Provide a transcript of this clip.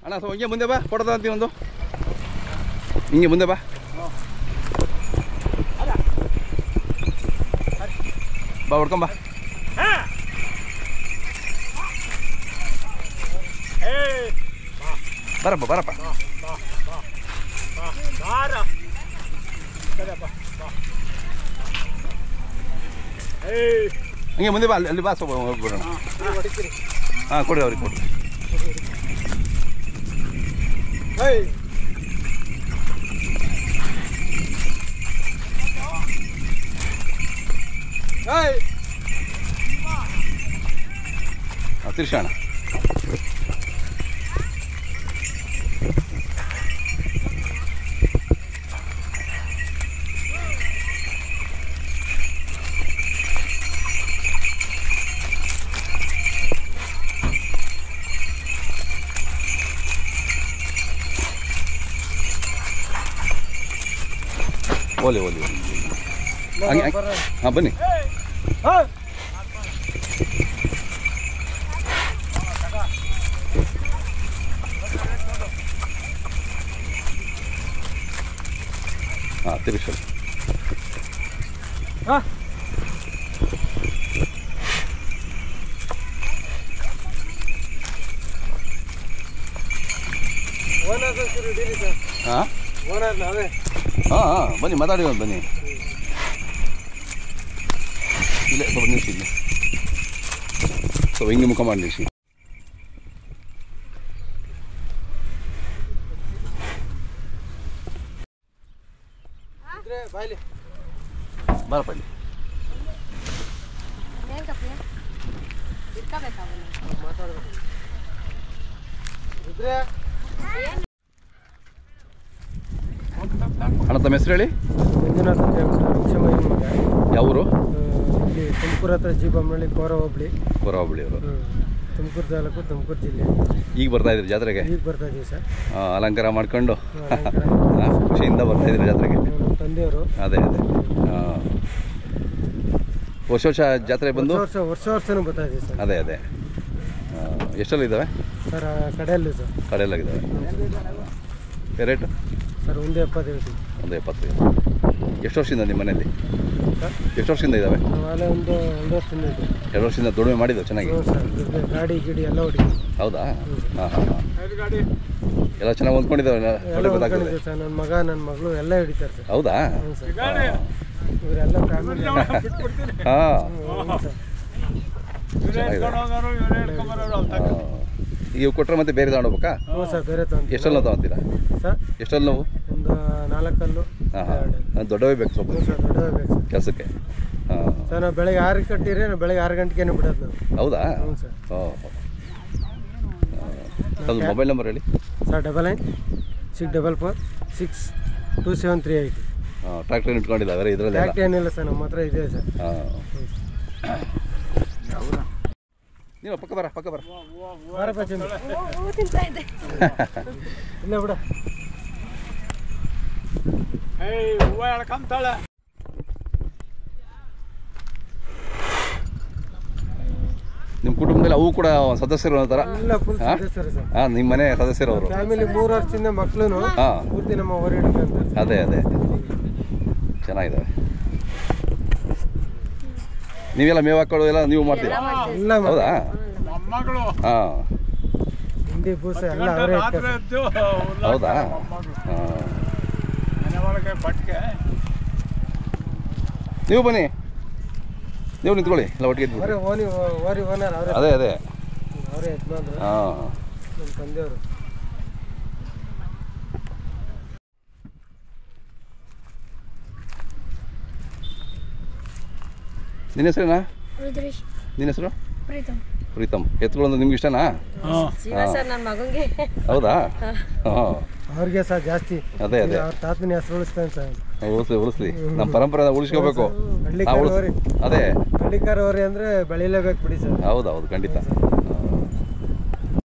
ಅಣ್ಣ ಸೊ ಹಿಂಗೆ ಮುಂದೆ ಬಾ ಫೋಟೋ ತಗೊಂತೀವಿ ಒಂದು ಹಿಂಗೆ ಮುಂದೆ ಬಾ ಬಾ ಹೊಡ್ಕೊಂಬ ಬರಪ್ಪ ಬರಪ್ಪ ಹಿಂಗೆ ಮುಂದೆ ಬಾ ಅಲ್ಲಿ ಬಾ ಸ್ವಲ್ಪ ಹೋಗ್ಬಿಡೋಣ ಹಾಂ ಕೊಡಿ ಅವ್ರಿಗೆ ಕೊಡಿ ಹಾಂ ತಿರ್ಸೋಣ ಓಲಿ ಓಲಿ ಹಂಗೆ ಹಾಂ ಬನ್ನಿ ಹಾಂ ತಿರುಗಿಸೋಣ ಹಾಂ ಹಾಂ ಹಾಂ ಹಾಂ ಬನ್ನಿ ಮಾತಾಡಿ ಬನ್ನಿ ಇಲ್ಲೇ ಸ್ವಲ್ಪ ನಿಲ್ಲಿಸಿ ಇಲ್ಲಿ ಸ್ವಲ್ಪ ಹಿಂಗೆ ಮುಖ ಮಾಡಿ ನಿಲ್ಲಿಸಿ ಬರಪ್ಪ ಇಲ್ಲಿ ಅಣ್ಣ ತಮ್ಮ ಹೆಸರು ಹೇಳಿ ಮಂಜುನಾಥ್ ಅಂತ ಹೇಳ್ಬಿಟ್ಟು ಯಾವ ಊರು ಇಲ್ಲಿ ತುಮಕೂರು ಹತ್ರ ಜೀಬಮ್ಮನಹಳ್ಳಿ ಕೋರ ಹೋಬಳಿ ಅವರು ತುಮಕೂರು ತಾಲೂಕು ತುಮಕೂರು ಜಿಲ್ಲೆ ಈಗ ಬರ್ತಾ ಇದ್ರಿ ಜಾತ್ರೆಗೆ ಈಗ ಬರ್ತಾ ಇದೀವಿ ಸರ್ ಅಲಂಕಾರ ಮಾಡ್ಕೊಂಡು ಖುಷಿಯಿಂದ ಬರ್ತಾ ಇದ್ರಿ ಜಾತ್ರೆಗೆ ತಂದೆಯವರು ಅದೇ ಅದೇ ವರ್ಷ ಜಾತ್ರೆ ಬಂದು ವರ್ಷನೂ ಬರ್ತಾ ಇದೀವಿ ಸರ್ ಅದೇ ಅದೇ ಎಷ್ಟೆಲ್ಲ ಇದ್ದಾವೆ ಸರ್ ಕಡೆಯಲ್ಲೂ ಸರ್ ಕಡೆಯಲ್ಲಾಗಿದ್ದಾವೆ ರೇಟು ಸರ್ 170 ಹೇಳ್ತೀವಿ 170 ಎಷ್ಟು ವರ್ಷದಿಂದ ನಿಮ್ಮ ಮನೆಯಲ್ಲಿ ಎಷ್ಟು ವರ್ಷದಿಂದ ಇದ್ದಾವೆ ನಾಳೆ ಒಂದು ವರ್ಷದಿಂದ ಇದೆ 2 ವರ್ಷದಿಂದ ದುಡಿಮೆ ಮಾಡಿದ್ದು ಚೆನ್ನಾಗಿ ಸರ್ ಗಾಡಿ ಗಿಡಿ ಎಲ್ಲ ಹೊಡಿತೀವಿ ಹೌದಾ ಹಾಂ ಹಾಂ ಹಾಂ ಎಲ್ಲ ಚೆನ್ನಾಗಿ ಹೊಂದ್ಕೊಂಡಿದ್ದಾವೆ ಒಳ್ಳೆ ಗೊತ್ತಾಗ್ತದೆ ಸರ್ ನನ್ನ ಮಗ ನನ್ನ ಮಗಳು ಎಲ್ಲ ಹಿಡಿತಾರೆ ಸರ್ ಹೌದಾ ಇವರೆಲ್ಲ ಫ್ಯಾಮಿಲಿ ಹಾಂ ಈಗ ಕೊಟ್ಟರೆ ಮತ್ತೆ ಬೇರೆ ತಗೊಂಡೋಗ್ಬೇಕಾ ಹ್ಞೂ ಸರ್ ಬೇರೆ ತಗೊಂಡು ಎಷ್ಟೆಲ್ಲ ತಗೊಂತೀರಾ ಸರ್ ಎಷ್ಟೆಲ್ಲ ನಾವು ಒಂದು 4 ಕಲ್ಲು ಹಾಂ ಹಾಂ ದೊಡ್ಡವೇ ಬೇಕು ಸ್ವಲ್ಪ ಸರ್ ದೊಡ್ಡವೇ ಬೇಕು ಸರ್ ಕೆಲಸಕ್ಕೆ ಹಾಂ ಸರ್ ನಾವು ಬೆಳಗ್ಗೆ 6 ಕಟ್ಟಿರಿ ನಾವು ಬೆಳಗ್ಗೆ 6 ಗಂಟೆಗೆ ಬಿಡೋದು ನಾವು ಹೌದಾ ಹ್ಞೂ ಸರ್ ಅದು ಮೊಬೈಲ್ ನಂಬರ್ ಹೇಳಿ ಸರ್ 99 644 62738 ಹಾಂ ಟ್ರ್ಯಾಕ್ಟರ್ ಇಟ್ಕೊಂಡಿದ್ದಾವೆ ಇದರಲ್ಲಿ ಟ್ರ್ಯಾಕ್ಟರ್ ಏನಿಲ್ಲ ಸರ್ ನಮ್ಮ ಹತ್ರ ಇದೆ ಸರ್ ಹಾಂ ನೀನು ಪಕ್ಕ ಬರ ಬಾರಪ್ಪ ಚಂದ್ರ ಇಲ್ಲ ಬಿಡ ಹೂವು ಎಳ್ಕೊಂತಾಳೆ ನಿಮ್ಮ ಕುಟುಂಬದಲ್ಲಿ ಅವು ಕೂಡ ಸದಸ್ಯರು ಅನ್ನೋ ಥರ ಇಲ್ಲ ಫುಲ್ ಸದಸ್ಯರು ಸರ್ ಹಾಂ ನಿಮ್ಮ ಮನೆ ಸದಸ್ಯರು ಅವರು ಫ್ಯಾಮಿಲಿ 3 ವರ್ಷದಿಂದ ಮಕ್ಕಳು ಹಾಂ ಪೂರ್ತಿ ನಮ್ಮ ಹೊರ ಹಿಡ್ಕೊಂತಾರೆ ಅದೇ ಅದೇ ಚೆನ್ನಾಗಿದ್ದಾವೆ ನೀವೆಲ್ಲ ಮೇವು ಹಾಕೊಳ್ಳೋ ಎಲ್ಲ ನೀವು ಮಾಡ್ತೀರಾ ಇಲ್ಲ ಹೌದಾ ಮೊಮ್ಮಗಳು ಹಾಂ ಹಿಂಡಿ ಬೂಸ ಎಲ್ಲ ಅವರೇ ರಾತ್ರಿ ಎದ್ದು ಹೌದಾ ಮೊಮ್ಮಗಳು ಹಾಂ ಮನೆ ಒಳಗೆ ಪಟ್ಕೆ ನೀವು ಬನ್ನಿ ನೀವು ನಿಂತ್ಕೊಳ್ಳಿ ಎಲ್ಲ ಒಟ್ಟಿಗೆ ಇದ್ಬಿಟ್ಟು ಓರಿ ಓನರ್ ಅವರೇ ಅದೇ ಅದೇ ಅವರೇ ಯಜಮಾನ್ರು ಹಾಂ ನಮ್ಮ ತಂದೆಯವರು ನಿನ್ನ ಹೆಸರೇನಾ ರುದ್ರೇಶ್ ನಿನ್ನ ಹೆಸರು ಪ್ರೀತಮ್ ಪ್ರೀತಮ್ ಎತ್ತುಗಳಂದ್ರೆ ನಿಮ್ಗೆ ಇಷ್ಟನಾ ಜೀವ ಸರ್ ನನ್ನ ಮಗಂಗೆ ಹೌದಾ ಹಾಂ ಅವ್ರಿಗೆ ಸಹ ಜಾಸ್ತಿ ಅದೇ ಅದೇ ಅವ್ರ ತಾತನ ಹೆಸರು ಉಳಿಸ್ತಾನೆ ಸರ್ ಉಳಿಸ್ಲಿ ನಮ್ಮ ಪರಂಪರೆ ಉಳಿಸ್ಕೋಬೇಕು ಹಳ್ಳಿಕಾರವರಿ ಅದೇ ಹಳ್ಳಿಕಾರವರಿ ಅಂದ್ರೆ ಬೆಳಿಲೇಬೇಕು ಬಿಡಿ ಸರ್ ಹೌದೌದು ಖಂಡಿತ